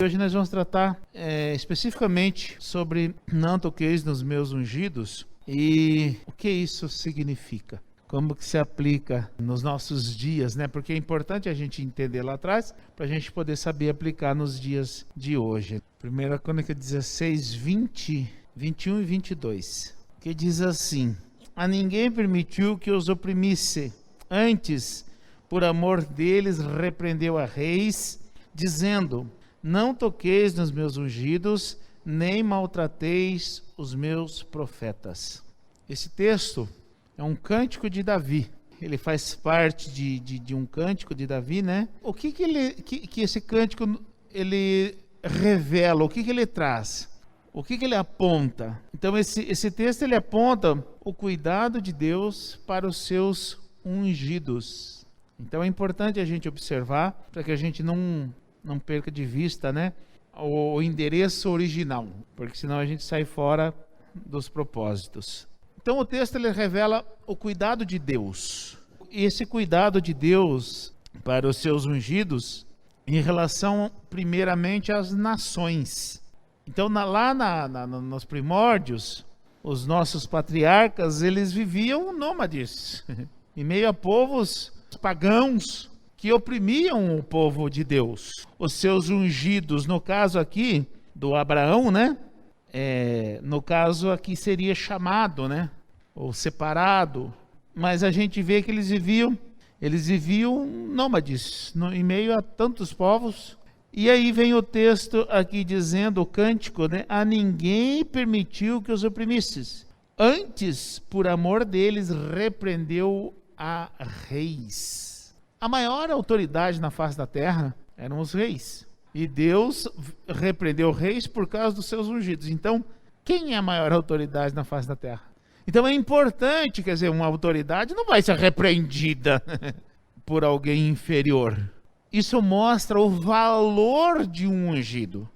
Hoje nós vamos tratar especificamente sobre não toqueis nos meus ungidos e o que isso significa. Como que se aplica nos nossos dias, né? Porque é importante a gente entender lá atrás para a gente poder saber aplicar nos dias de hoje. 1 Crônica 16, 20, 21 e 22, que diz assim: a ninguém permitiu que os oprimisse, antes, por amor deles, repreendeu a reis, dizendo: não toqueis nos meus ungidos, nem maltrateis os meus profetas. Esse texto é um cântico de Davi. Ele faz parte de um cântico de Davi, né? O que esse cântico ele revela? O que ele traz? O que ele aponta? Então esse texto ele aponta o cuidado de Deus para os seus ungidos. Então é importante a gente observar para que a gente não perca de vista, né, o endereço original, porque senão a gente sai fora dos propósitos. Então o texto ele revela o cuidado de Deus. E esse cuidado de Deus para os seus ungidos em relação primeiramente às nações. Então nos primórdios, os nossos patriarcas, eles viviam nômades, em meio a povos pagãos que oprimiam o povo de Deus. Os seus ungidos, no caso aqui do Abraão, né? No caso aqui seria chamado, né? Ou separado. Mas a gente vê que eles viviam nômades, em meio a tantos povos. E aí vem o texto aqui dizendo, o cântico, né? A ninguém permitiu que os oprimisses. Antes, por amor deles, repreendeu a reis. A maior autoridade na face da terra eram os reis. E Deus repreendeu reis por causa dos seus ungidos. Então, quem é a maior autoridade na face da terra? Então é importante, quer dizer, uma autoridade não vai ser repreendida por alguém inferior. Isso mostra o valor de um ungido,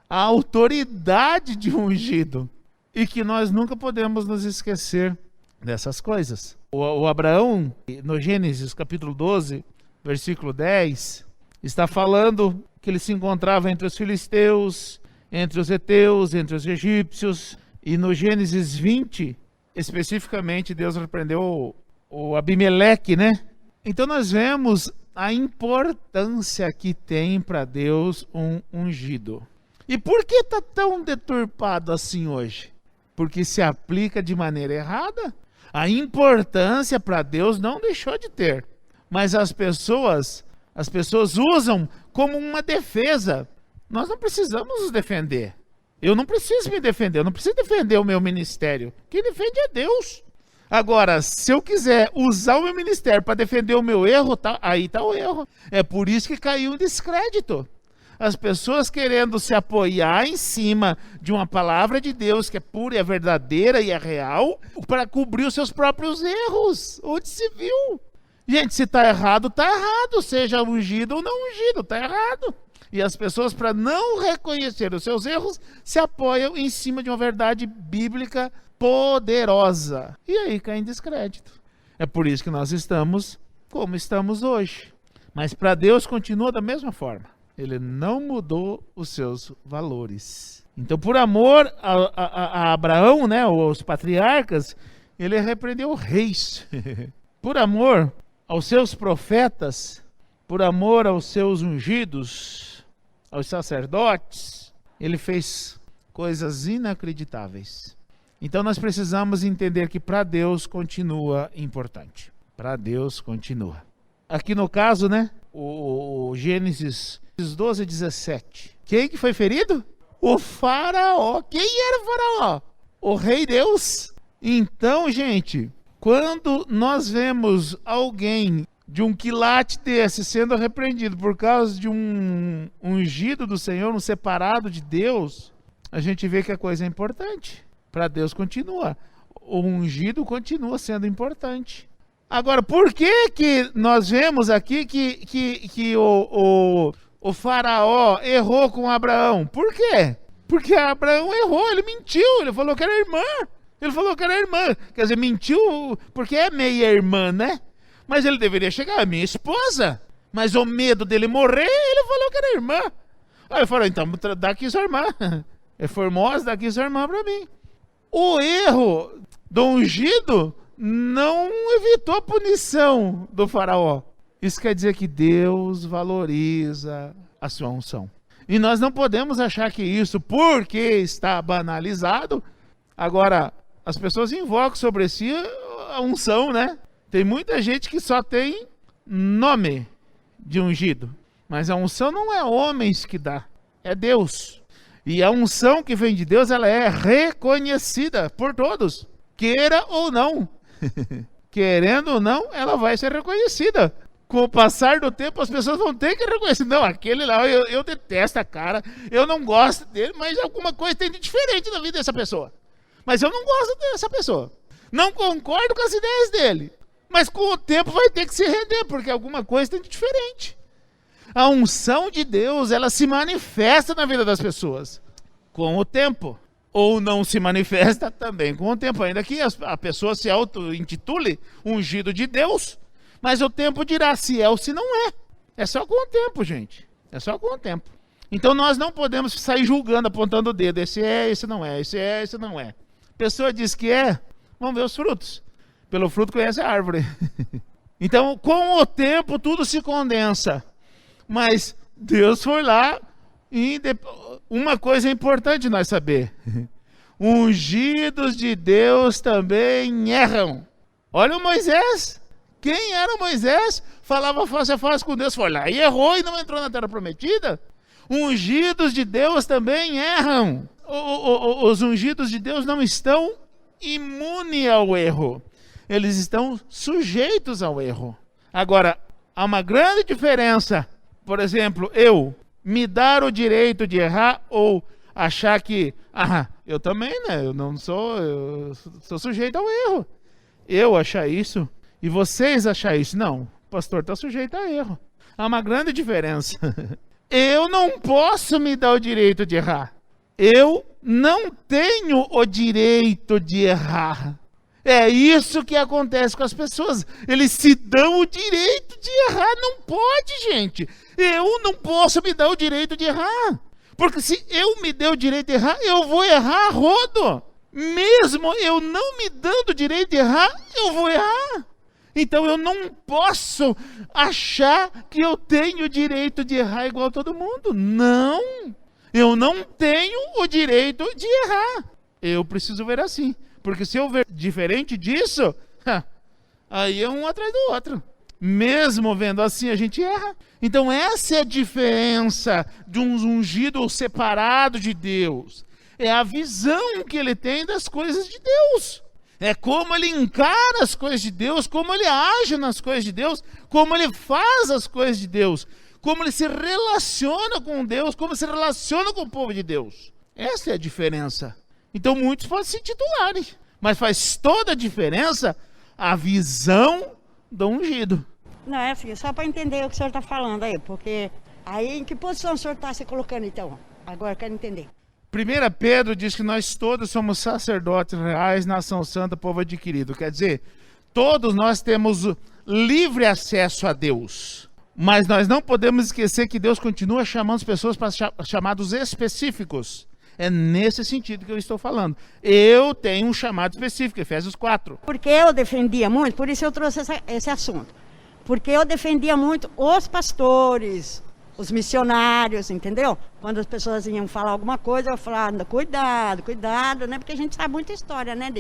a autoridade de um ungido. E que nós nunca podemos nos esquecer dessas coisas. O Abraão, no Gênesis capítulo 12, versículo 10, está falando que ele se encontrava entre os filisteus, entre os heteus, entre os egípcios. E no Gênesis 20, especificamente, Deus repreendeu o Abimeleque, né? Então nós vemos a importância que tem para Deus um ungido. E por que está tão deturpado assim hoje? Porque se aplica de maneira errada. A importância para Deus não deixou de ter. Mas as pessoas usam como uma defesa. Nós não precisamos nos defender. Eu não preciso me defender, eu não preciso defender o meu ministério. Quem defende é Deus. Agora, se eu quiser usar o meu ministério para defender o meu erro, aí está o erro. É por isso que caiu em descrédito. As pessoas querendo se apoiar em cima de uma palavra de Deus que é pura, é verdadeira e é real, para cobrir os seus próprios erros. Onde se viu? Gente, se está errado, seja ungido ou não ungido, está errado. E as pessoas, para não reconhecer os seus erros, se apoiam em cima de uma verdade bíblica poderosa. E aí cai em descrédito. É por isso que nós estamos como estamos hoje. Mas para Deus continua da mesma forma. Ele não mudou os seus valores. Então, por amor a Abraão, né, os patriarcas, ele repreendeu reis. Por amor aos seus profetas, por amor aos seus ungidos, aos sacerdotes, ele fez coisas inacreditáveis. Então nós precisamos entender que para Deus continua importante. Para Deus continua. Aqui no caso, né, o Gênesis 12, 17. Quem que foi ferido? O faraó. Quem era o faraó? O rei Deus. Então, gente, quando nós vemos alguém de um quilate desse sendo repreendido por causa de um ungido do Senhor, um separado de Deus, a gente vê que a coisa é importante. Para Deus continua. O ungido continua sendo importante. Agora, por que nós vemos aqui que o faraó errou com Abraão? Por quê? Porque Abraão errou, ele mentiu, ele falou que era irmã. Quer dizer, mentiu porque é meia irmã, né? Mas ele deveria chegar, minha esposa. Mas o medo dele morrer, ele falou que era irmã. Aí eu falei, então dá aqui sua irmã. É Formosa, dá aqui sua irmã para mim. O erro do ungido não evitou a punição do faraó. Isso quer dizer que Deus valoriza a sua unção. E nós não podemos achar que isso, porque está banalizado, agora as pessoas invocam sobre si a unção, né? Tem muita gente que só tem nome de ungido, mas a unção não é homens que dá, é Deus. E a unção que vem de Deus, ela é reconhecida por todos, queira ou não. Querendo ou não, ela vai ser reconhecida. Com o passar do tempo, as pessoas vão ter que reconhecer. Não, aquele lá, eu detesto a cara, eu não gosto dele, mas alguma coisa tem de diferente na vida dessa pessoa. Mas eu não gosto dessa pessoa. Não concordo com as ideias dele. Mas com o tempo vai ter que se render, porque alguma coisa tem de diferente. A unção de Deus, ela se manifesta na vida das pessoas com o tempo. Ou não se manifesta também com o tempo. Ainda que a pessoa se auto-intitule ungido de Deus, mas o tempo dirá se é ou se não é. É só com o tempo, gente. É só com o tempo. Então nós não podemos sair julgando, apontando o dedo. Esse é, esse não é. Esse é, esse não é. A pessoa diz que é, vamos ver os frutos. Pelo fruto conhece a árvore. Então, com o tempo, tudo se condensa. Mas Deus foi lá e uma coisa importante nós saber. Ungidos de Deus também erram. Olha o Moisés. Quem era Moisés? Falava face a face com Deus, foi lá e errou e não entrou na terra prometida. Ungidos de Deus também erram. Os ungidos de Deus não estão imunes ao erro. Eles estão sujeitos ao erro. Agora, há uma grande diferença. Por exemplo, eu me dar o direito de errar ou achar que, eu também, né? Eu não sou, eu sou sujeito ao erro. Eu achar isso e vocês achar isso. Não, o pastor está sujeito a erro. Há uma grande diferença. Eu não posso me dar o direito de errar. Eu não tenho o direito de errar. É isso que acontece com as pessoas. Eles se dão o direito de errar. Não pode, gente. Eu não posso me dar o direito de errar. Porque se eu me der o direito de errar, eu vou errar a rodo. Mesmo eu não me dando o direito de errar, eu vou errar. Então eu não posso achar que eu tenho o direito de errar igual a todo mundo. Não. Eu não tenho o direito de errar. Eu preciso ver assim. Porque se eu ver diferente disso, aí é um atrás do outro. Mesmo vendo assim, a gente erra. Então essa é a diferença de um ungido separado de Deus. É a visão que ele tem das coisas de Deus. É como ele encara as coisas de Deus, como ele age nas coisas de Deus, como ele faz as coisas de Deus, como ele se relaciona com Deus, como se relaciona com o povo de Deus. Essa é a diferença. Então muitos podem se titularem, mas faz toda a diferença a visão do ungido. Não, é assim, só para entender o que o senhor está falando aí, porque aí em que posição o senhor está se colocando então? Agora eu quero entender. 1 Pedro diz que nós todos somos sacerdotes reais, nação santa, povo adquirido. Quer dizer, todos nós temos livre acesso a Deus. Mas nós não podemos esquecer que Deus continua chamando as pessoas para chamados específicos. É nesse sentido que eu estou falando. Eu tenho um chamado específico, Efésios 4. Porque eu defendia muito, por isso eu trouxe esse assunto. Porque eu defendia muito os pastores, os missionários, entendeu? Quando as pessoas iam falar alguma coisa, eu falava, cuidado, cuidado, né? Porque a gente sabe muita história, né?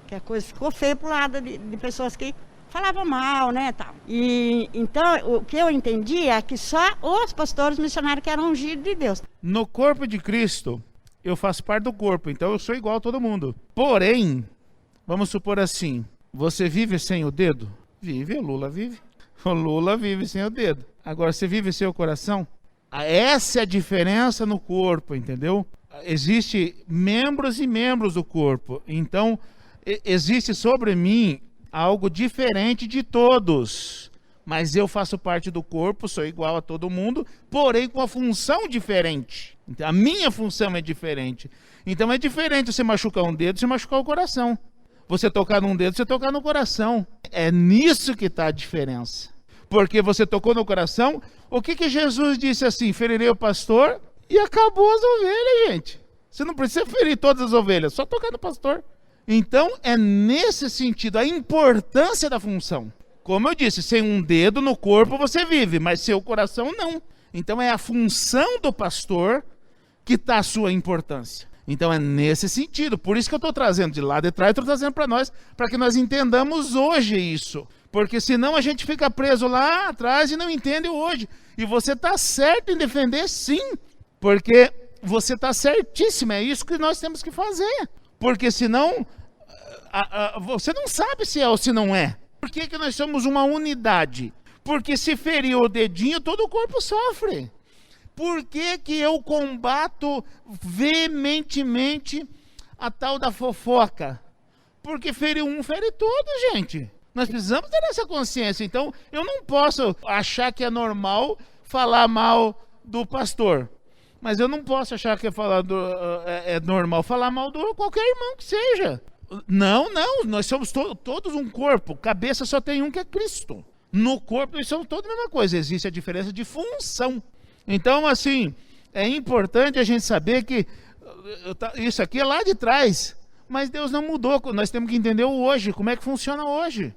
Que a coisa ficou feia pro lado de pessoas que falavam mal, né? Tal. E então, o que eu entendi é que só os pastores missionários que eram ungidos de Deus. No corpo de Cristo, eu faço parte do corpo, então eu sou igual a todo mundo. Porém, vamos supor assim, você vive sem o dedo? Vive, o Lula vive. O Lula vive sem o dedo. Agora, você vive sem o coração? Essa é a diferença no corpo, entendeu? Existem membros e membros do corpo. Então, existe sobre mim algo diferente de todos. Mas eu faço parte do corpo, sou igual a todo mundo, porém com a função diferente. A minha função é diferente. Então é diferente você machucar um dedo, você machucar o coração. Você tocar num dedo, você tocar no coração. É nisso que está a diferença. Porque você tocou no coração. O que Jesus disse assim? Ferirei o pastor e acabou as ovelhas, gente. Você não precisa ferir todas as ovelhas, só tocar no pastor. Então, é nesse sentido, a importância da função. Como eu disse, sem um dedo no corpo você vive, mas seu coração não. Então, é a função do pastor que está a sua importância. Então, é nesse sentido. Por isso que eu estou trazendo de lá de trás, estou trazendo para nós, para que nós entendamos hoje isso. Porque senão a gente fica preso lá atrás e não entende hoje. E você está certo em defender, sim. Porque você está certíssimo, é isso que nós temos que fazer. Porque senão, você não sabe se é ou se não é. Por que nós somos uma unidade? Porque se ferir o dedinho, todo o corpo sofre. Por que eu combato veementemente a tal da fofoca? Porque ferir um, fere todo, gente. Nós precisamos ter essa consciência. Então, eu não posso achar que é normal falar mal do pastor. Mas eu não posso achar que é normal falar mal de qualquer irmão que seja. Não, nós somos todos um corpo. Cabeça só tem um, que é Cristo. No corpo nós somos todos a mesma coisa. Existe a diferença de função. Então, assim, é importante a gente saber que isso aqui é lá de trás. Mas Deus não mudou. Nós temos que entender o hoje, como é que funciona hoje.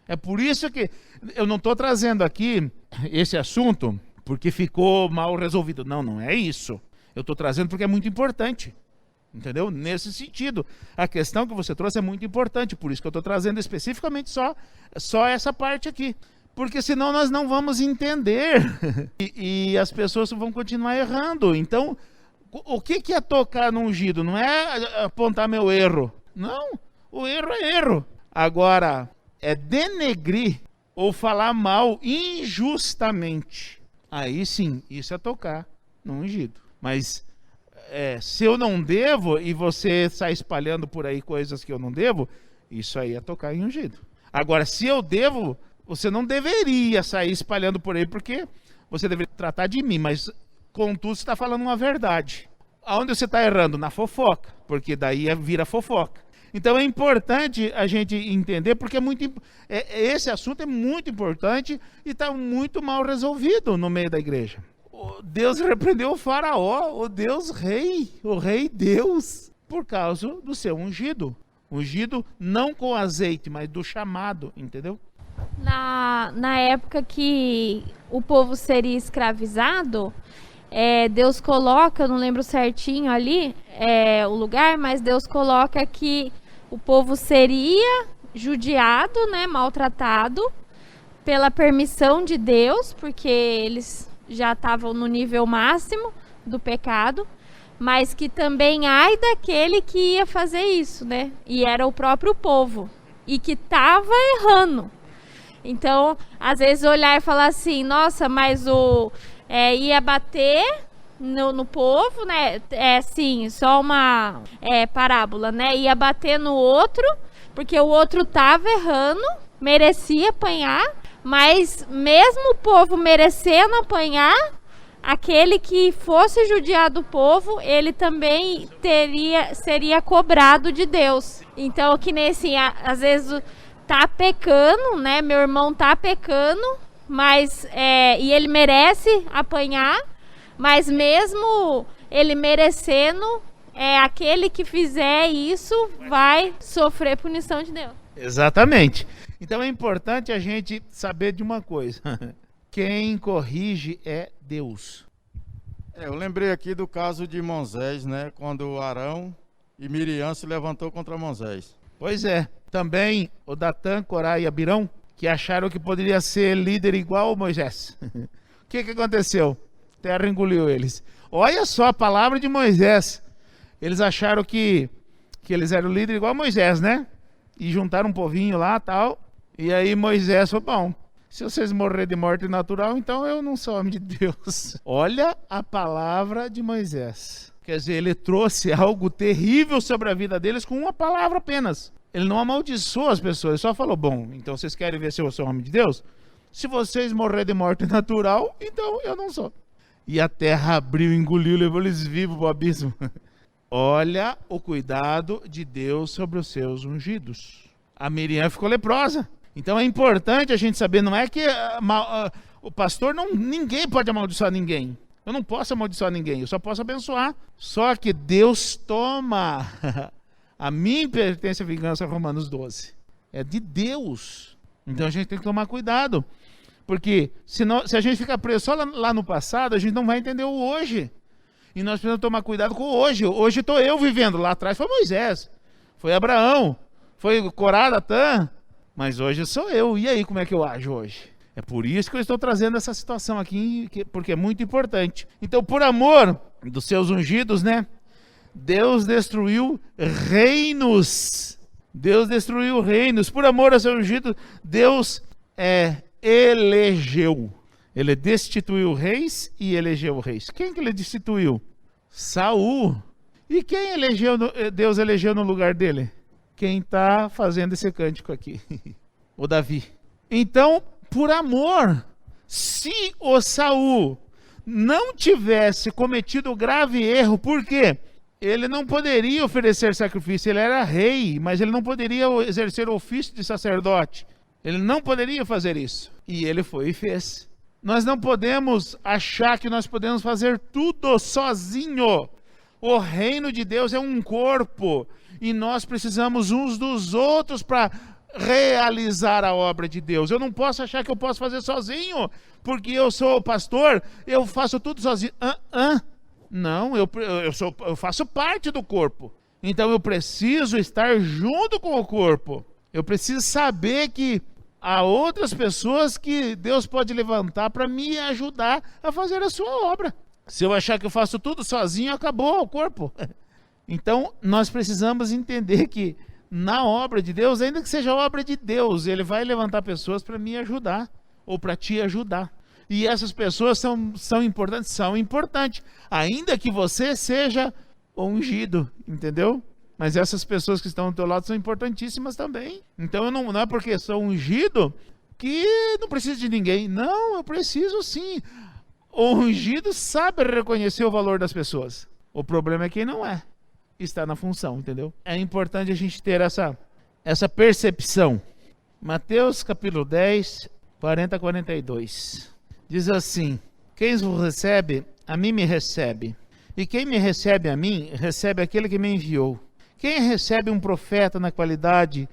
É por isso que eu não estou trazendo aqui esse assunto porque ficou mal resolvido. Não é isso. Eu estou trazendo porque é muito importante. Entendeu? Nesse sentido. A questão que você trouxe é muito importante. Por isso que eu estou trazendo especificamente só essa parte aqui. Porque senão nós não vamos entender. E as pessoas vão continuar errando. Então, o que é tocar no ungido? Não é apontar meu erro. Não. O erro é erro. Agora, é denegrir ou falar mal injustamente. Aí sim, isso é tocar no ungido. Mas se eu não devo e você sai espalhando por aí coisas que eu não devo, isso aí é tocar em ungido. Agora, se eu devo, você não deveria sair espalhando por aí, porque você deveria tratar de mim, mas contudo você está falando uma verdade. Aonde você está errando? Na fofoca, porque daí vira fofoca. Então é importante a gente entender, porque esse assunto é muito importante e está muito mal resolvido no meio da igreja. Deus repreendeu o faraó, o Deus rei, o rei Deus, por causa do seu ungido. Ungido não com azeite, mas do chamado, entendeu? Na época que o povo seria escravizado, Deus coloca, eu não lembro certinho ali o lugar, mas Deus coloca que o povo seria judiado, né, maltratado pela permissão de Deus, porque eles já estavam no nível máximo do pecado, mas que também ai daquele que ia fazer isso, né? E era o próprio povo, e que estava errando. Então, às vezes olhar e falar assim, nossa, mas ia bater no povo, né? Assim, só uma parábola, né? Ia bater no outro, porque o outro estava errando, merecia apanhar, mas mesmo o povo merecendo apanhar, aquele que fosse judiar do povo, ele também seria cobrado de Deus. Então, que nem assim, às vezes tá pecando, né? Meu irmão tá pecando, mas e ele merece apanhar, mas mesmo ele merecendo, aquele que fizer isso vai sofrer punição de Deus. Exatamente. Então é importante a gente saber de uma coisa. Quem corrige é Deus. Eu lembrei aqui do caso de Moisés, né? Quando Arão e Miriam se levantou contra Moisés. Pois é. Também o Datã, Corá e Abirão, que acharam que poderia ser líder igual a Moisés. O que aconteceu? A terra engoliu eles. Olha só a palavra de Moisés. Eles acharam que eles eram líder igual a Moisés, né? E juntaram um povinho lá e tal. E aí Moisés falou, bom, se vocês morrerem de morte natural, então eu não sou homem de Deus. Olha a palavra de Moisés. Quer dizer, ele trouxe algo terrível sobre a vida deles com uma palavra apenas. Ele não amaldiçoou as pessoas, ele só falou, bom, então vocês querem ver se eu sou homem de Deus? Se vocês morrerem de morte natural, então eu não sou. E a terra abriu, engoliu, levou eles vivos para o abismo. Olha o cuidado de Deus sobre os seus ungidos. A Miriam ficou leprosa. Então é importante a gente saber, não é que o pastor, ninguém pode amaldiçoar ninguém. Eu não posso amaldiçoar ninguém, eu só posso abençoar. Só que Deus toma. A mim pertence a vingança, Romanos 12. É de Deus. Então a gente tem que tomar cuidado. Porque se a gente ficar preso só lá no passado, a gente não vai entender o hoje. E nós precisamos tomar cuidado com o hoje. Hoje estou eu vivendo. Lá atrás foi Moisés, foi Abraão, foi Corá, Datã. Mas hoje sou eu. E aí, como é que eu ajo hoje? É por isso que eu estou trazendo essa situação aqui, porque é muito importante. Então, por amor dos seus ungidos, né? Deus destruiu reinos. Deus destruiu reinos. Por amor aos seus ungidos, Deus elegeu. Ele destituiu reis e elegeu reis. Quem que ele destituiu? Saul. E quem Deus elegeu no lugar dele? Quem está fazendo esse cântico aqui. O Davi. Então, por amor, se o Saul não tivesse cometido o grave erro, por quê? Ele não poderia oferecer sacrifício, ele era rei, mas ele não poderia exercer o ofício de sacerdote. Ele não poderia fazer isso. E ele foi e fez. Nós não podemos achar que nós podemos fazer tudo sozinho. O reino de Deus é um corpo e nós precisamos uns dos outros para realizar a obra de Deus. Eu não posso achar que eu posso fazer sozinho, porque eu sou o pastor, eu faço tudo sozinho. Não, eu faço parte do corpo. Então eu preciso estar junto com o corpo. Eu preciso saber que há outras pessoas que Deus pode levantar para me ajudar a fazer a sua obra. Se eu achar que eu faço tudo sozinho, acabou o corpo. Então nós precisamos entender que na obra de Deus, ainda que seja obra de Deus, Ele vai levantar pessoas para me ajudar, ou para te ajudar. E essas pessoas são importantes? São importantes, ainda que você seja ungido, entendeu? Mas essas pessoas que estão do teu lado são importantíssimas também. Então não é porque sou ungido que não preciso de ninguém. Não, eu preciso sim. O ungido sabe reconhecer o valor das pessoas. O problema é quem não é. Está na função, entendeu? É importante a gente ter essa percepção. Mateus capítulo 10, 40 a 42. Diz assim: quem vos recebe, a mim me recebe. E quem me recebe a mim, recebe aquele que me enviou. Quem recebe um profeta na qualidade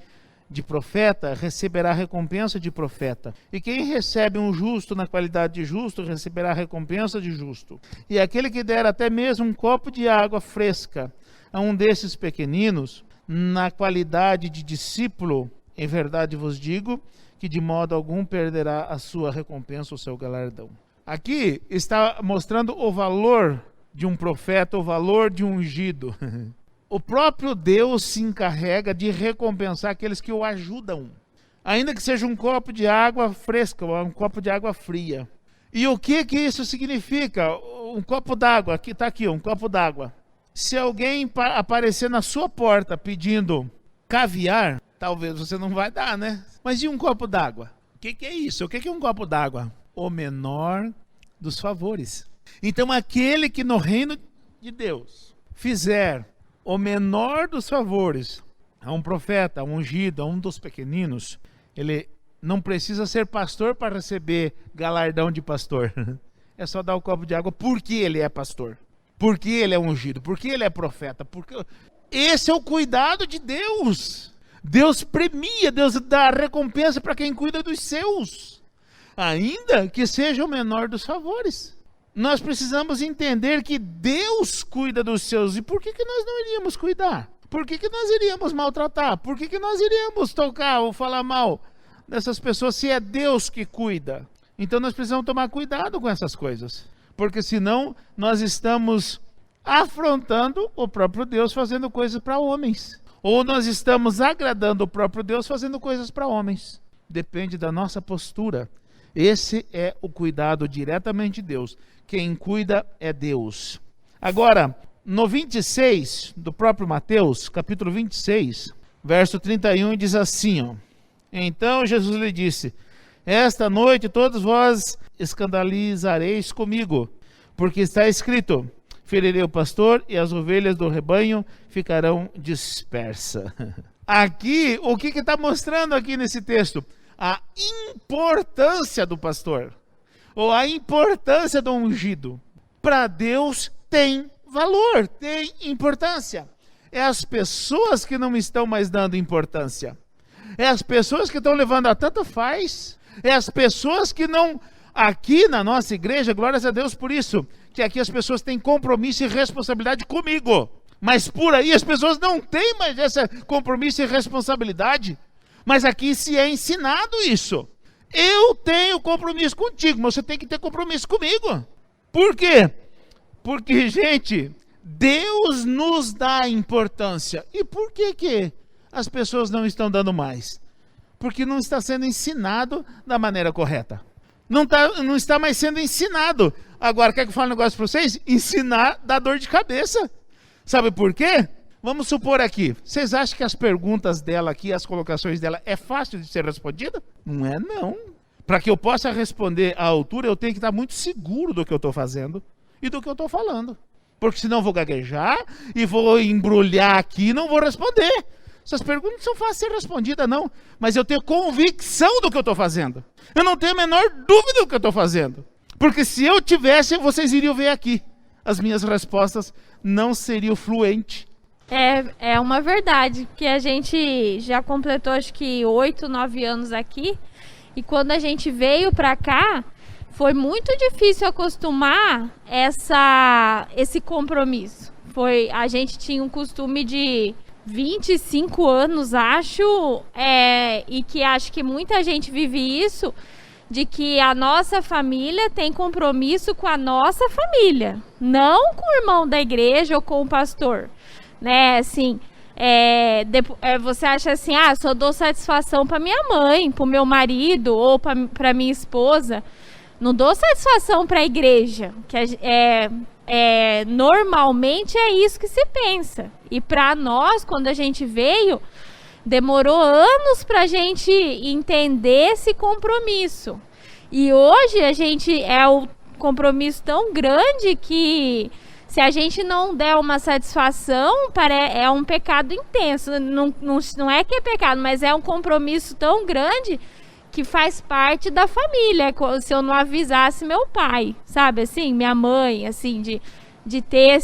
de profeta, receberá recompensa de profeta. E quem recebe um justo na qualidade de justo, receberá recompensa de justo. E aquele que der até mesmo um copo de água fresca a um desses pequeninos, na qualidade de discípulo, em verdade vos digo, que de modo algum perderá a sua recompensa, o seu galardão. Aqui está mostrando o valor de um profeta, o valor de um ungido. O próprio Deus se encarrega de recompensar aqueles que o ajudam, ainda que seja um copo de água fresca ou um copo de água fria. E o que isso significa? Um copo d'água, aqui está aqui, um copo d'água. Se alguém aparecer na sua porta pedindo caviar, talvez você não vai dar, né? Mas e um copo d'água? O que é isso? O que é um copo d'água? O menor dos favores. Então aquele que no reino de Deus fizer o menor dos favores a um profeta, a um ungido, a um dos pequeninos, ele não precisa ser pastor para receber galardão de pastor. É só dar o copo de água porque ele é pastor. Porque ele é ungido, porque ele é profeta, porque esse é o cuidado de Deus. Deus premia, Deus dá recompensa para quem cuida dos seus, ainda que seja o menor dos favores. Nós precisamos entender que Deus cuida dos seus, e por que nós não iríamos cuidar? Por que nós iríamos maltratar? Por que nós iríamos tocar ou falar mal dessas pessoas se é Deus que cuida? Então nós precisamos tomar cuidado com essas coisas. Porque senão nós estamos afrontando o próprio Deus fazendo coisas para homens. Ou nós estamos agradando o próprio Deus fazendo coisas para homens. Depende da nossa postura. Esse é o cuidado diretamente de Deus. Quem cuida é Deus. Agora, no 26 do próprio Mateus, capítulo 26, verso 31, diz assim, ó: então Jesus lhe disse: esta noite todos vós escandalizareis comigo, porque está escrito: ferirei o pastor e as ovelhas do rebanho ficarão dispersas. Aqui, o que está mostrando aqui nesse texto? A importância do pastor, ou a importância do ungido. para Deus tem valor, tem importância. É as pessoas que não estão mais dando importância. É as pessoas que estão levando a tanto faz. É as pessoas que não... Aqui na nossa igreja, glórias a Deus por isso, que aqui as pessoas têm compromisso e responsabilidade comigo. Mas por aí as pessoas não têm mais esse compromisso e responsabilidade. Mas aqui se é ensinado isso. Eu tenho compromisso contigo, mas você tem que ter compromisso comigo. Por quê? Porque, gente, Deus nos dá importância. E por que as pessoas não estão dando mais? Porque não está sendo ensinado da maneira correta. Não está mais sendo ensinado. Agora, quer que eu fale um negócio para vocês? Ensinar dá dor de cabeça. Sabe por quê? Vamos supor aqui, vocês acham que as perguntas dela aqui, as colocações dela, é fácil de ser respondida? Não é, não. Para que eu possa responder à altura, eu tenho que estar muito seguro do que eu estou fazendo e do que eu estou falando. Porque senão eu vou gaguejar e vou embrulhar aqui e não vou responder. Essas perguntas não são fáceis de ser respondidas, não. Mas eu tenho convicção do que eu estou fazendo. Eu não tenho a menor dúvida do que eu estou fazendo. Porque se eu tivesse, vocês iriam ver aqui. As minhas respostas não seriam fluentes. É uma verdade, porque a gente já completou acho que 8, 9 anos aqui. E quando a gente veio para cá, foi muito difícil acostumar esse compromisso. A gente tinha um costume de 25 anos, acho, e que acho que muita gente vive isso, de que a nossa família tem compromisso com a nossa família, não com o irmão da igreja ou com o pastor, né? Assim, você acha assim, só dou satisfação para minha mãe, para o meu marido ou para minha esposa, não dou satisfação para a igreja, que normalmente é isso que se pensa. E para nós, quando a gente veio, demorou anos para a gente entender esse compromisso. E hoje a gente o compromisso tão grande que se a gente não der uma satisfação, é um pecado intenso. Não é que é pecado, mas é um compromisso tão grande que faz parte da família. Se eu não avisasse meu pai, sabe, assim, minha mãe, assim, de ter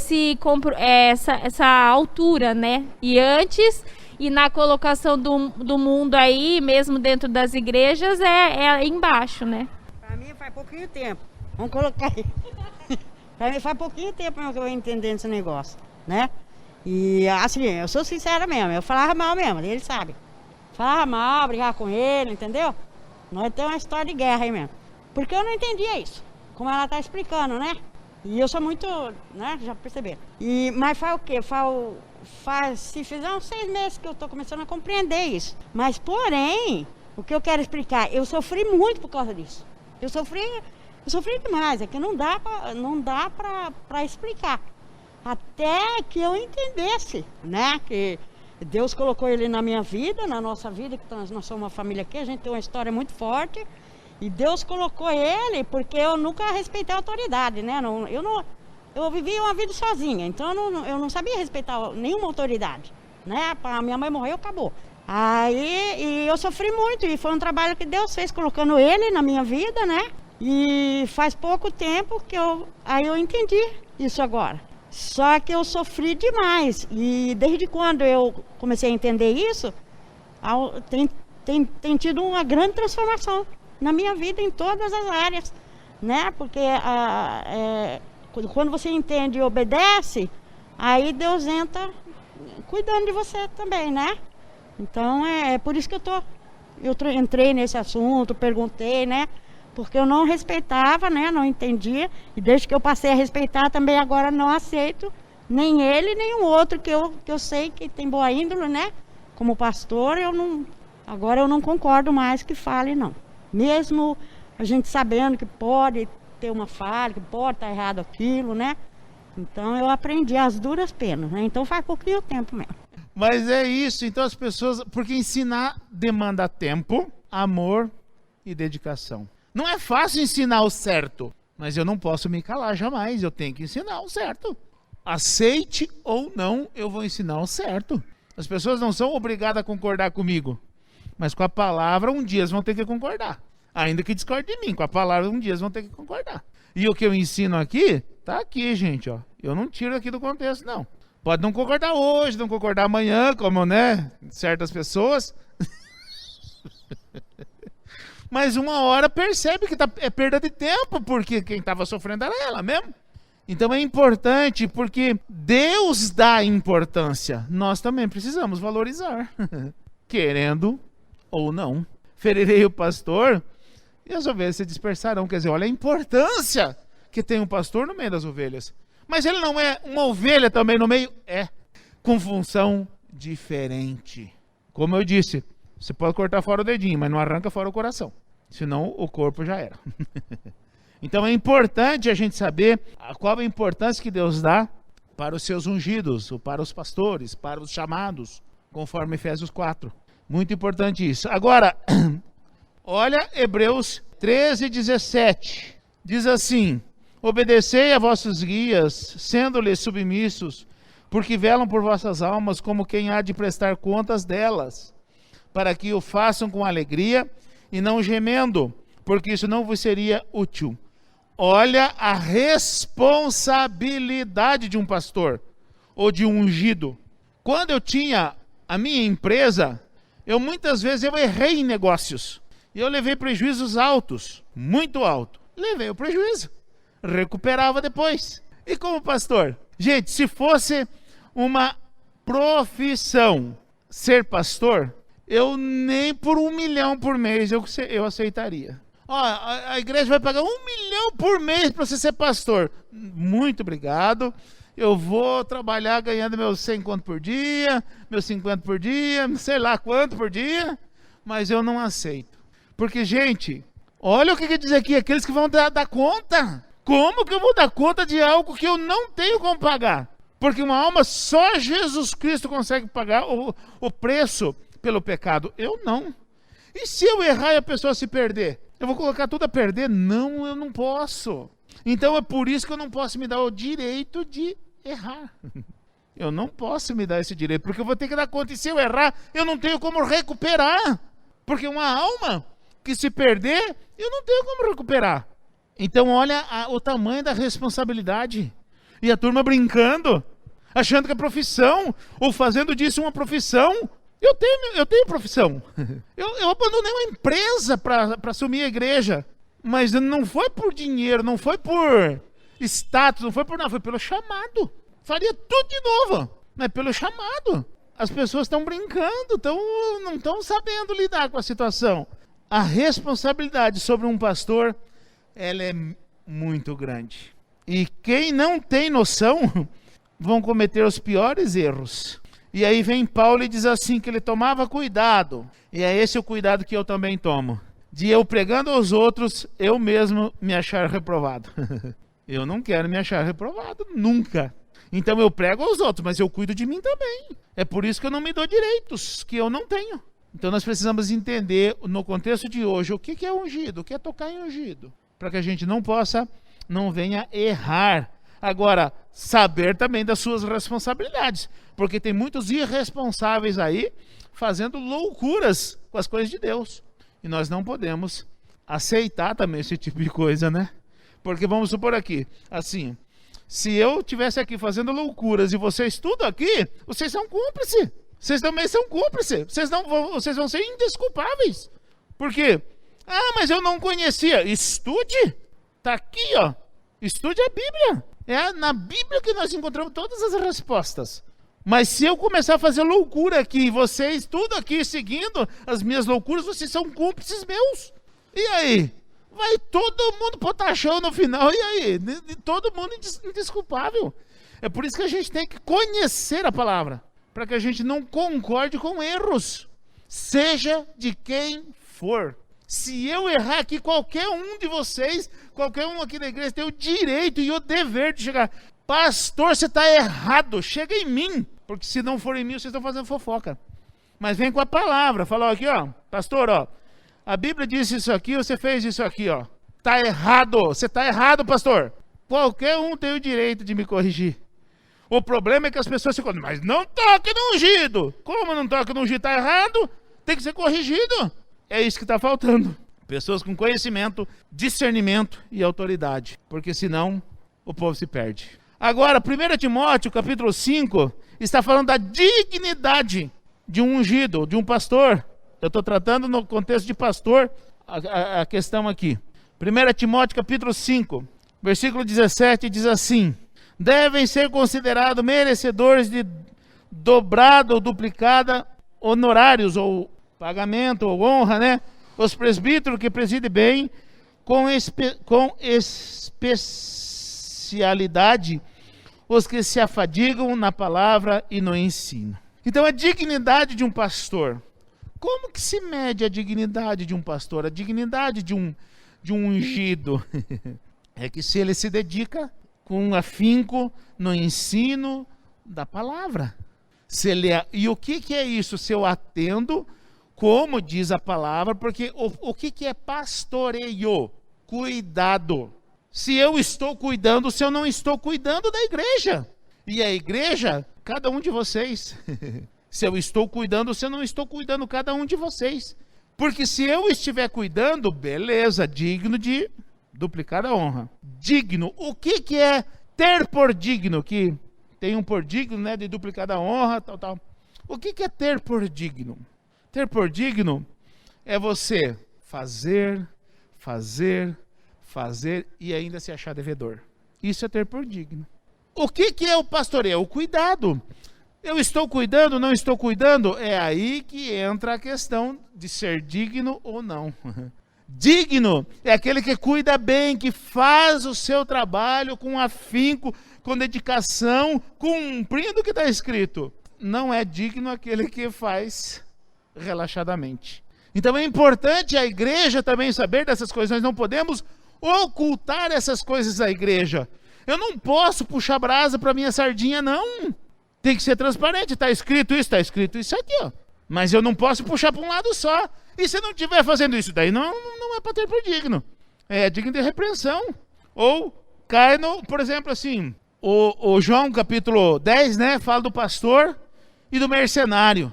essa altura, né? E antes, e na colocação do mundo aí, mesmo dentro das igrejas, é embaixo, né? Para mim faz pouquinho tempo, vamos colocar aí. Para mim faz pouquinho tempo que eu vou entendendo esse negócio, né? E assim, eu sou sincera mesmo, eu falava mal mesmo, ele sabe. Falava mal, brigava com ele, entendeu? Nós temos uma história de guerra aí mesmo. Porque eu não entendia isso, como ela está explicando, né? E eu sou muito, né, já perceberam. Mas faz o quê? Se fizer uns 6 meses que eu estou começando a compreender isso. Mas, porém, o que eu quero explicar, eu sofri muito por causa disso. Eu sofri demais, é que não dá para explicar. Até que eu entendesse, né, que Deus colocou ele na minha vida, na nossa vida, que nós somos uma família aqui, a gente tem uma história muito forte. E Deus colocou ele porque eu nunca respeitei a autoridade, né? Eu vivi uma vida sozinha, então eu não sabia respeitar nenhuma autoridade, né? A minha mãe morreu, acabou. E eu sofri muito, e foi um trabalho que Deus fez colocando ele na minha vida, né? E faz pouco tempo que eu entendi isso agora. Só que eu sofri demais, e desde quando eu comecei a entender isso, tem tido uma grande transformação na minha vida em todas as áreas, né? Porque quando você entende e obedece, aí Deus entra cuidando de você também, né? Então é por isso que eu entrei nesse assunto, perguntei, né? Porque eu não respeitava, né? Não entendia, e desde que eu passei a respeitar também agora não aceito nem ele nem o outro que eu sei que tem boa índole, né? Como pastor, agora eu não concordo mais que fale, não. Mesmo a gente sabendo que pode ter uma falha, que pode estar errado aquilo, né? Então eu aprendi as duras penas, né? Então faz pouquinho tempo mesmo. Mas é isso, então as pessoas... Porque ensinar demanda tempo, amor e dedicação. Não é fácil ensinar o certo, mas eu não posso me calar jamais, eu tenho que ensinar o certo. Aceite ou não, eu vou ensinar o certo. As pessoas não são obrigadas a concordar comigo, mas com a palavra um dia eles vão ter que concordar. Ainda que discorde de mim, com a palavra um dia eles vão ter que concordar. E o que eu ensino aqui, tá aqui, gente, ó. Eu não tiro aqui do contexto, não. Pode não concordar hoje, não concordar amanhã, como, né, certas pessoas. Mas uma hora percebe que é perda de tempo, porque quem estava sofrendo era ela mesmo. Então é importante, porque Deus dá importância. Nós também precisamos valorizar, querendo ou não. Ferirei o pastor e as ovelhas se dispersarão. Quer dizer, olha a importância que tem um pastor no meio das ovelhas. Mas ele não é uma ovelha também no meio? É, com função diferente. Como eu disse, você pode cortar fora o dedinho, mas não arranca fora o coração. Senão o corpo já era. Então é importante a gente saber qual a importância que Deus dá para os seus ungidos, ou para os pastores, para os chamados, conforme Efésios 4. Muito importante isso. Agora, olha Hebreus 13:17. Diz assim: obedecei a vossos guias, sendo-lhes submissos, porque velam por vossas almas como quem há de prestar contas delas, para que o façam com alegria e não gemendo, porque isso não vos seria útil. Olha a responsabilidade de um pastor ou de um ungido. Quando eu tinha a minha empresa, muitas vezes eu errei em negócios. E eu levei prejuízos altos, muito alto. Levei o prejuízo, recuperava depois. E como pastor? Gente, se fosse uma profissão ser pastor, eu nem por 1 milhão por mês eu aceitaria. Ó, a igreja vai pagar 1 milhão por mês para você ser pastor. Muito obrigado. Eu vou trabalhar ganhando meus 100 conto por dia, meus 50 por dia, sei lá quanto por dia, mas eu não aceito. Porque, gente, olha o que diz aqui, aqueles que vão dar conta. Como que eu vou dar conta de algo que eu não tenho como pagar? Porque uma alma, só Jesus Cristo consegue pagar o preço pelo pecado. Eu não. E se eu errar e a pessoa se perder? Eu vou colocar tudo a perder? Não, eu não posso. Então é por isso que eu não posso me dar o direito de errar. Eu não posso me dar esse direito, porque eu vou ter que dar conta. E se eu errar, eu não tenho como recuperar. Porque uma alma que se perder, eu não tenho como recuperar. Então olha o tamanho da responsabilidade. E a turma brincando, achando que é profissão, ou fazendo disso uma profissão. Eu tenho profissão. Eu abandonei uma empresa para assumir a igreja. Mas não foi por dinheiro, não foi por status, não foi por nada, foi pelo chamado. Faria tudo de novo, mas pelo chamado. As pessoas estão brincando, não estão sabendo lidar com a situação. A responsabilidade sobre um pastor, ela é muito grande. E quem não tem noção, vão cometer os piores erros. E aí vem Paulo e diz assim, que ele tomava cuidado. E é esse o cuidado que eu também tomo. De eu pregando aos outros, eu mesmo me achar reprovado. Eu não quero me achar reprovado, nunca. Então eu prego aos outros, mas eu cuido de mim também. É por isso que eu não me dou direitos, que eu não tenho. Então nós precisamos entender, no contexto de hoje, o que é ungido, o que é tocar em ungido. Para que a gente não venha errar. Agora, saber também das suas responsabilidades. Porque tem muitos irresponsáveis aí, fazendo loucuras com as coisas de Deus. E nós não podemos aceitar também esse tipo de coisa, né? Porque vamos supor aqui, assim, se eu estivesse aqui fazendo loucuras e vocês tudo aqui, vocês são cúmplices. Vocês também são cúmplices. Vocês vão ser indesculpáveis. Por quê? Ah, mas eu não conhecia. Estude. Tá aqui, ó. Estude a Bíblia. É na Bíblia que nós encontramos todas as respostas. Mas se eu começar a fazer loucura aqui, vocês tudo aqui seguindo as minhas loucuras, vocês são cúmplices meus. E aí? Vai todo mundo potachão no final, e aí? Todo mundo indesculpável. É por isso que a gente tem que conhecer a palavra, para que a gente não concorde com erros, seja de quem for. Se eu errar aqui, qualquer um de vocês, qualquer um aqui da igreja tem o direito e o dever de chegar. Pastor, você está errado, chega em mim. Porque se não for em mim, vocês estão fazendo fofoca. Mas vem com a palavra, falou aqui, ó. Pastor, ó, a Bíblia disse isso aqui, você fez isso aqui, ó. Tá errado, você está errado, pastor. Qualquer um tem o direito de me corrigir. O problema é que as pessoas ficam, mas não toque no ungido. Como não toque no ungido? Está errado, tem que ser corrigido. É isso que está faltando. Pessoas com conhecimento, discernimento e autoridade. Porque senão o povo se perde. Agora, 1 Timóteo, capítulo 5, está falando da dignidade de um ungido, de um pastor. Eu estou tratando no contexto de pastor a questão aqui. 1 Timóteo, capítulo 5, versículo 17, diz assim: devem ser considerados merecedores de dobrada ou duplicada honorários, ou pagamento, ou honra, né? Os presbíteros que presidem bem, com especialidade, os que se afadigam na palavra e no ensino. Então, a dignidade de um pastor. Como que se mede a dignidade de um pastor? A dignidade de um ungido? É que se ele se dedica com afinco no ensino da palavra. E o que é isso? Se eu atendo, como diz a palavra, porque o que é pastoreio? Cuidado. Se eu estou cuidando, se eu não estou cuidando da igreja. E a igreja, cada um de vocês. Se eu estou cuidando, se eu não estou cuidando, cada um de vocês. Porque se eu estiver cuidando, beleza, digno de duplicada honra. Digno. O que é ter por digno? Que tem um por digno, né, de duplicada honra, tal. O que é ter por digno? Ter por digno é você fazer e ainda se achar devedor. Isso é ter por digno. O que é o pastoreio? O cuidado. Eu estou cuidando, não estou cuidando? É aí que entra a questão de ser digno ou não. Digno é aquele que cuida bem, que faz o seu trabalho com afinco, com dedicação, cumprindo o que está escrito. Não é digno aquele que faz relaxadamente. Então é importante a igreja também saber dessas coisas. Nós não podemos ocultar essas coisas da igreja. Eu não posso puxar brasa para minha sardinha, não. Tem que ser transparente. Está escrito isso aqui, ó. Mas eu não posso puxar para um lado só. E se não estiver fazendo isso, daí não é para ter por digno. É digno de repreensão. Ou cai no, por exemplo, assim, o João capítulo 10, né, fala do pastor e do mercenário.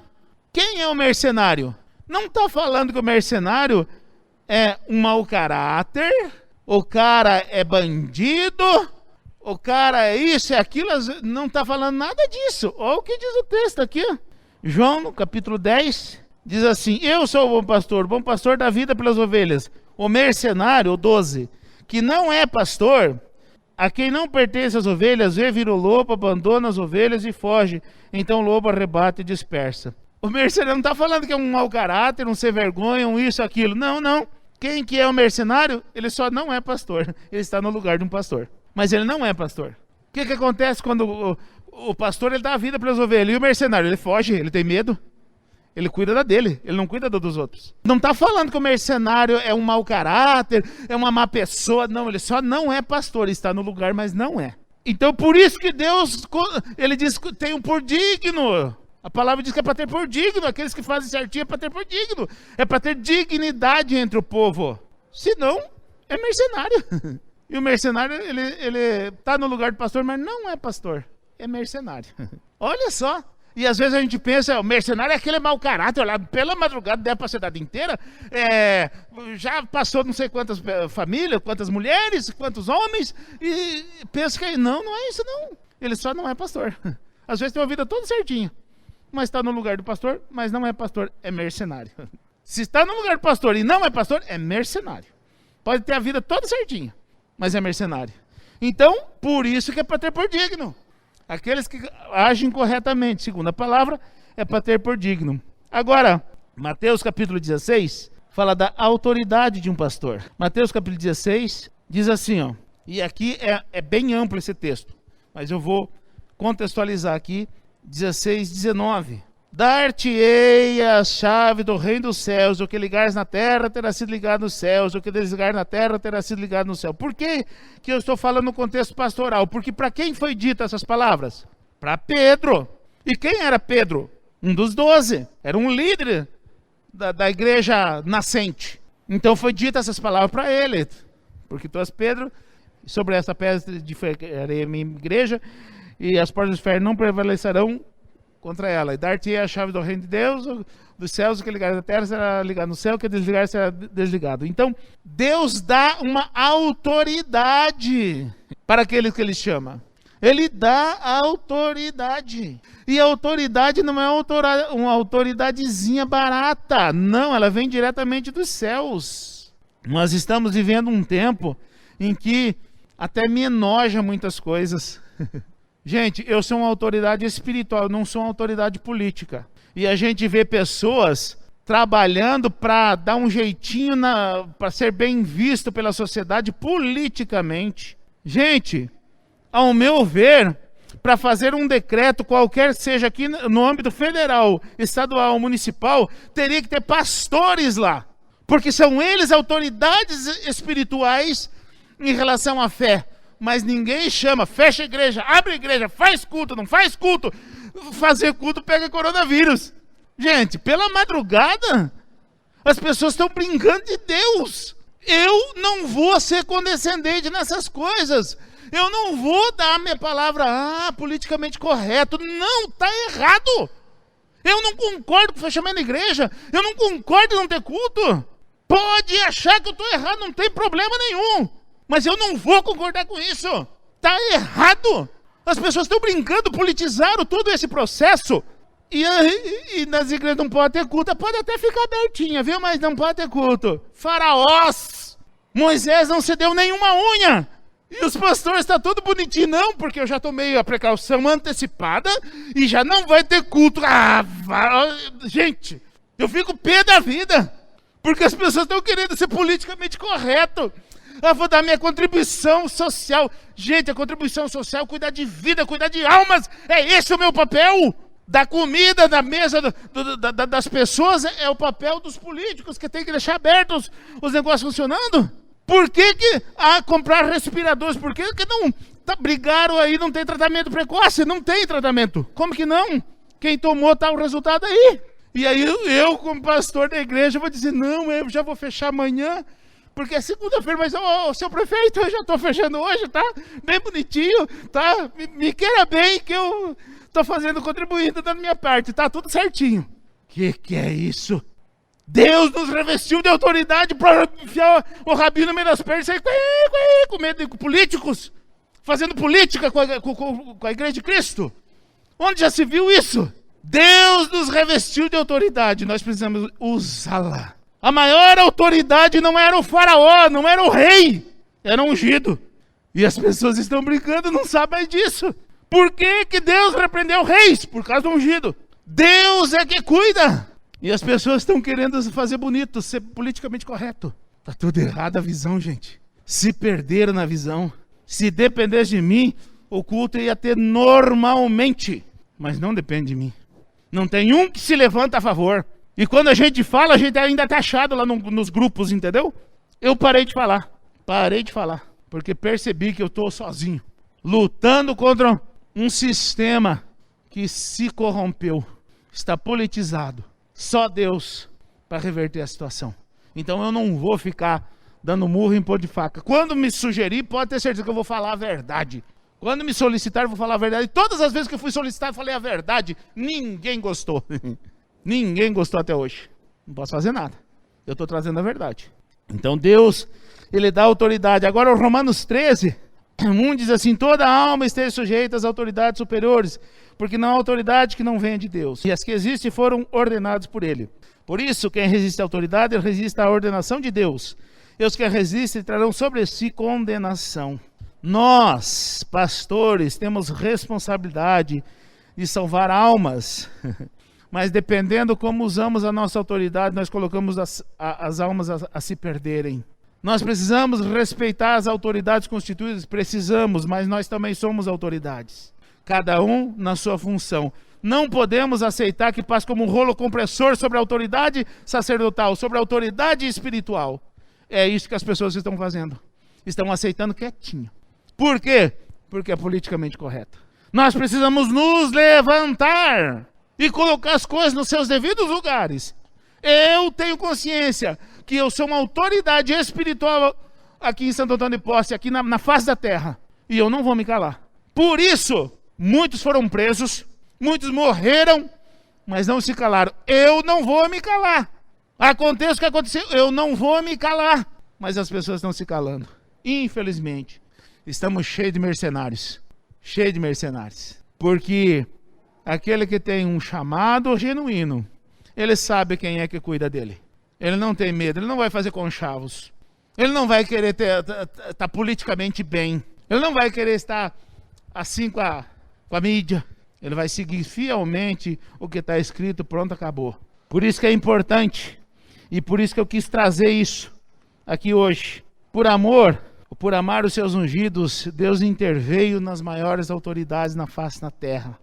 Quem é o mercenário? Não está falando que o mercenário é um mau caráter, o cara é bandido, o cara é isso, é aquilo, não está falando nada disso. Olha o que diz o texto aqui. João, no capítulo 10, diz assim: eu sou o bom pastor da vida pelas ovelhas. O mercenário, o 12, que não é pastor, a quem não pertence as ovelhas, vê vir o lobo, abandona as ovelhas e foge. Então o lobo arrebata e dispersa. O mercenário não está falando que é um mau caráter, um sem vergonha, um isso, aquilo. Não. Quem que é o mercenário? Ele só não é pastor. Ele está no lugar de um pastor. Mas ele não é pastor. O que acontece quando o pastor ele dá a vida pelas ovelhas? E o mercenário, ele foge, ele tem medo. Ele cuida da dele, ele não cuida dos outros. Não está falando que o mercenário é um mau caráter, é uma má pessoa. Não, ele só não é pastor. Ele está no lugar, mas não é. Então, por isso que Deus, ele diz que tem um por digno. A palavra diz que é para ter por digno. Aqueles que fazem certinho é para ter por digno. É para ter dignidade entre o povo. Senão, é mercenário. E o mercenário, ele está no lugar do pastor, mas não é pastor. É mercenário. Olha só. E às vezes a gente pensa, o mercenário é aquele mau caráter, lá pela madrugada, deve para a cidade inteira, já passou não sei quantas famílias, quantas mulheres, quantos homens, e pensa que não é isso não. Ele só não é pastor. Às vezes tem uma vida toda certinha, mas está no lugar do pastor, mas não é pastor, é mercenário. Se está no lugar do pastor e não é pastor, é mercenário. Pode ter a vida toda certinha, mas é mercenário. Então, por isso que é para ter por digno. Aqueles que agem corretamente, segundo a palavra, é para ter por digno. Agora, Mateus capítulo 16, fala da autoridade de um pastor. Mateus capítulo 16 diz assim, ó, e aqui é bem amplo esse texto, mas eu vou contextualizar aqui, 16, 19. Dar-te-ei a chave do reino dos céus, o que ligares na terra terá sido ligado nos céus, o que desligares na terra terá sido ligado no céu. Por que eu estou falando no contexto pastoral? Porque para quem foi dita essas palavras? Para Pedro. E quem era Pedro? Um dos 12. Era um líder da igreja nascente. Então foi dita essas palavras para ele. Porque tu és Pedro, sobre essa pedra edificarei a minha igreja, e as portas do inferno não prevalecerão contra ela. E dar-te a chave do reino de Deus, dos céus, o que ligar na terra será ligado no céu, o que desligar será desligado. Então, Deus dá uma autoridade para aquele que ele chama. Ele dá autoridade. E a autoridade não é uma autoridadezinha barata. Não, ela vem diretamente dos céus. Nós estamos vivendo um tempo em que até me enoja muitas coisas. Gente, eu sou uma autoridade espiritual, eu não sou uma autoridade política. E a gente vê pessoas trabalhando para dar um jeitinho, para ser bem visto pela sociedade politicamente. Gente, ao meu ver, para fazer um decreto qualquer, seja aqui no âmbito federal, estadual, municipal, teria que ter pastores lá. Porque são eles autoridades espirituais em relação à fé. Mas ninguém chama, fecha a igreja, abre a igreja, faz culto, não faz culto. Fazer culto pega coronavírus. Gente, pela madrugada, as pessoas estão brincando de Deus. Eu não vou ser condescendente nessas coisas. Eu não vou dar a minha palavra, politicamente correto. Não, está errado. Eu não concordo com o fechamento da igreja. Eu não concordo em não ter culto. Pode achar que eu estou errado, não tem problema nenhum. Mas eu não vou concordar com isso. Está errado. As pessoas estão brincando, politizaram todo esse processo. E nas igrejas não pode ter culto. Pode até ficar abertinha, viu? Mas não pode ter culto. Faraós. Moisés não cedeu nenhuma unha. E os pastores estão tudo bonitinho. Não, porque eu já tomei a precaução antecipada e já não vai ter culto. Gente, eu fico pé da vida. Porque as pessoas estão querendo ser politicamente correto. Eu vou dar minha contribuição social. Gente, a contribuição social, cuidar de vida, cuidar de almas. É esse o meu papel. Da comida, da mesa das pessoas, é o papel dos políticos, que tem que deixar abertos os negócios funcionando. Por que comprar respiradores? Por que não brigaram aí, não tem tratamento precoce? Não tem tratamento. Como que não? Quem tomou tá o resultado aí. E aí eu, como pastor da igreja, vou dizer, não, eu já vou fechar amanhã, porque é segunda-feira, mas, seu prefeito, eu já estou fechando hoje, tá? Bem bonitinho, tá? Me queira bem que eu estou contribuindo da minha parte, tá? Tudo certinho. Que é isso? Deus nos revestiu de autoridade para enfiar o rabinho no meio das pernas e sair com medo de políticos, fazendo política com a igreja de Cristo. Onde já se viu isso? Deus nos revestiu de autoridade, nós precisamos usá-la. A maior autoridade não era o faraó, não era o rei, era o ungido. E as pessoas estão brincando, não sabem disso. Por que Deus repreendeu reis? Por causa do ungido. Deus é que cuida. E as pessoas estão querendo fazer bonito, ser politicamente correto. Está tudo errado a visão, gente. Se perderam na visão. Se dependesse de mim, o culto ia ter normalmente. Mas não depende de mim. Não tem um que se levanta a favor. E quando a gente fala, a gente ainda está achado lá nos grupos, entendeu? Eu parei de falar. Porque percebi que eu estou sozinho. Lutando contra um sistema que se corrompeu. Está politizado. Só Deus para reverter a situação. Então eu não vou ficar dando murro em pão de faca. Quando me sugerir, pode ter certeza que eu vou falar a verdade. Quando me solicitar, eu vou falar a verdade. Todas as vezes que eu fui solicitado, eu falei a verdade. Ninguém gostou. Ninguém gostou até hoje. Não posso fazer nada. Eu estou trazendo a verdade. Então Deus, Ele dá autoridade. Agora o Romanos 13, 1 diz assim: toda alma esteja sujeita às autoridades superiores, porque não há autoridade que não venha de Deus. E as que existem foram ordenadas por Ele. Por isso, quem resiste à autoridade, resiste à ordenação de Deus. E os que resistem trarão sobre si condenação. Nós, pastores, temos responsabilidade de salvar almas. Mas dependendo como usamos a nossa autoridade, nós colocamos as almas a se perderem. Nós precisamos respeitar as autoridades constituídas, precisamos, mas nós também somos autoridades. Cada um na sua função. Não podemos aceitar que passe como um rolo compressor sobre a autoridade sacerdotal, sobre a autoridade espiritual. É isso que as pessoas estão fazendo. Estão aceitando quietinho. Por quê? Porque é politicamente correto. Nós precisamos nos levantar e colocar as coisas nos seus devidos lugares. Eu tenho consciência que eu sou uma autoridade espiritual aqui em Santo Antônio de Posse, aqui na face da terra. E eu não vou me calar. Por isso, muitos foram presos, Muitos morreram, mas não se calaram. Eu não vou me calar. Aconteça o que aconteceu, eu não vou me calar. Mas as pessoas estão se calando. Infelizmente, estamos cheios de mercenários. Cheios de mercenários. Porque aquele que tem um chamado genuíno, ele sabe quem é que cuida dele. Ele não tem medo, ele não vai fazer conchavos. Ele não vai querer estar politicamente bem. Ele não vai querer estar assim com a mídia. Ele vai seguir fielmente o que está escrito, pronto, acabou. Por isso que é importante, e por isso que eu quis trazer isso aqui hoje. Por amor, por amar os seus ungidos, Deus interveio nas maiores autoridades na face da terra.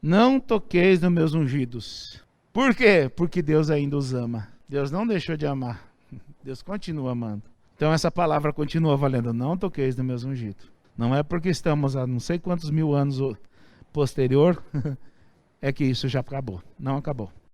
Não toqueis nos meus ungidos. Por quê? Porque Deus ainda os ama. Deus não deixou de amar. Deus continua amando. Então essa palavra continua valendo. Não toqueis nos meus ungidos. Não é porque estamos a não sei quantos mil anos posterior, é que isso já acabou. Não acabou.